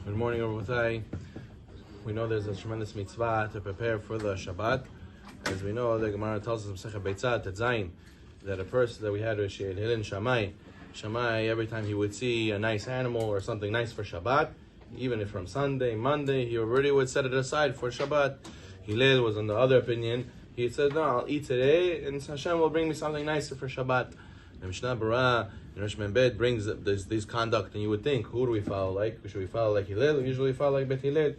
Good morning, Rabotai. We know there's a tremendous mitzvah to prepare for the Shabbat. As we know, the Gemara tells us in Shabbat Zayin that a person that we had to Shehil Shammai, every time he would see a nice animal or something nice for Shabbat, even if from Sunday, Monday, he already would set it aside for Shabbat. Hillel was on the other opinion. He said, no, I'll eat today, and Hashem will bring me something nicer for Shabbat. And Mishnah Berurah and Rosh Membet brings this conduct, and you would think, who do we follow like? Should we follow like Hillel? We usually follow like Bet Hillel.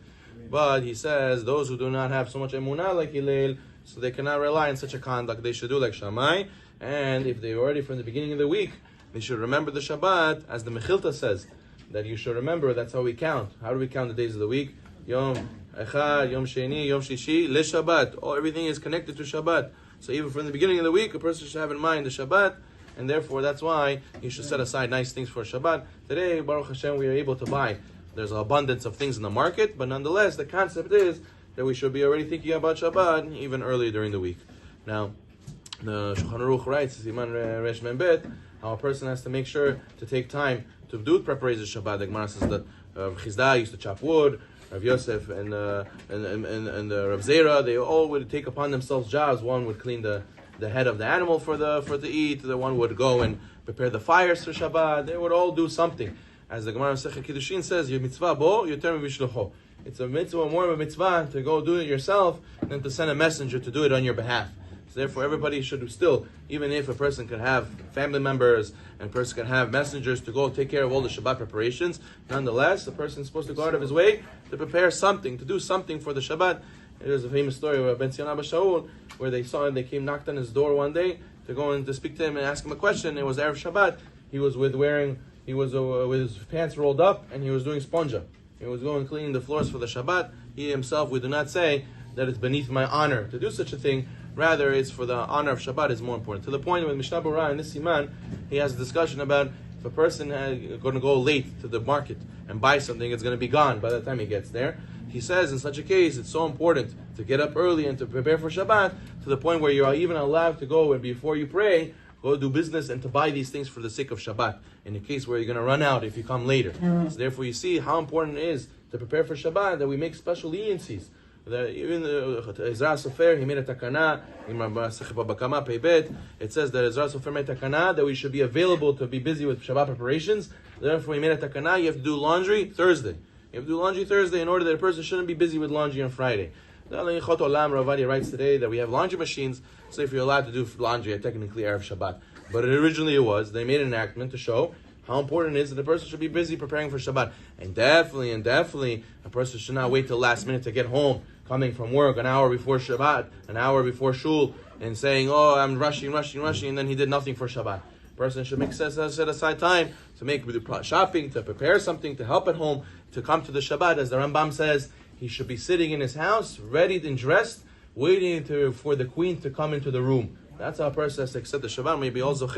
But he says, those who do not have so much emunah like Hillel, so they cannot rely on such a conduct, they should do like Shammai. And if they already from the beginning of the week, they should remember the Shabbat, as the Mechilta says, that you should remember, that's how we count. How do we count the days of the week? Yom Echad, Yom Sheni, Yom Shishi, Le Shabbat. Everything is connected to Shabbat. So even from the beginning of the week, a person should have in mind the Shabbat, and therefore that's why you should set aside nice things for Shabbat. Today, Baruch Hashem, we are able to buy. There's an abundance of things in the market, but nonetheless, the concept is that we should be already thinking about Shabbat even earlier during the week. Now, the Shulchan Aruch writes, Siman Resh Membet, how a person has to make sure to take time to do preparation of Shabbat. The Gemara says that Chizda used to chop wood, Rav Yosef and Rav Zera, they all would take upon themselves jobs. One would clean the head of the animal for to eat. The one would go and prepare the fires for Shabbat. They would all do something. As the Gemara Masechet Kiddushin says, "Your mitzvah bo yoter mishlocho." It's a mitzvah, more of a mitzvah to go do it yourself than to send a messenger to do it on your behalf. So therefore, everybody should still, even if a person can have family members and a person can have messengers to go take care of all the Shabbat preparations, nonetheless, the person is supposed to go out of his way to prepare something, to do something for the Shabbat. There's a famous story of Ben Zion Abba Shaul, where they came knocked on his door one day to go and to speak to him and ask him a question. It was Erev Shabbat. He was with his pants rolled up, and he was doing sponja. He was going cleaning the floors for the Shabbat. He himself, we do not say that it's beneath my honor to do such a thing. Rather, it's for the honor of Shabbat is more important. To the point with Mishnah Berurah in this Siman, he has a discussion about if a person is going to go late to the market and buy something, it's going to be gone by the time he gets there. He says in such a case, it's so important to get up early and to prepare for Shabbat to the point where you are even allowed to go and before you pray, go do business and to buy these things for the sake of Shabbat. In a case where you're going to run out if you come later. So therefore you see how important it is to prepare for Shabbat, that we make special leniencies. Even Ezra Sofer, he made a takana, it says that Ezra Sofer made a takana, that we should be available to be busy with Shabbat preparations. Therefore he made a takana, you have to do laundry Thursday. You have to do laundry Thursday in order that a person shouldn't be busy with laundry on Friday. Ravadi writes today that we have laundry machines, so if you're allowed to do laundry, technically Erev Shabbat. But originally they made an enactment to show how important it is that a person should be busy preparing for Shabbat. And definitely, a person should not wait till last minute to get home, coming from work an hour before Shabbat, an hour before Shul, and saying, oh, I'm rushing, and then he did nothing for Shabbat. A person should set aside time to make shopping, to prepare something, to help at home, to come to the Shabbat. As the Rambam says, he should be sitting in his house, ready and dressed, waiting for the queen to come into the room. That's how a person has to accept the Shabbat. Maybe all zocheh.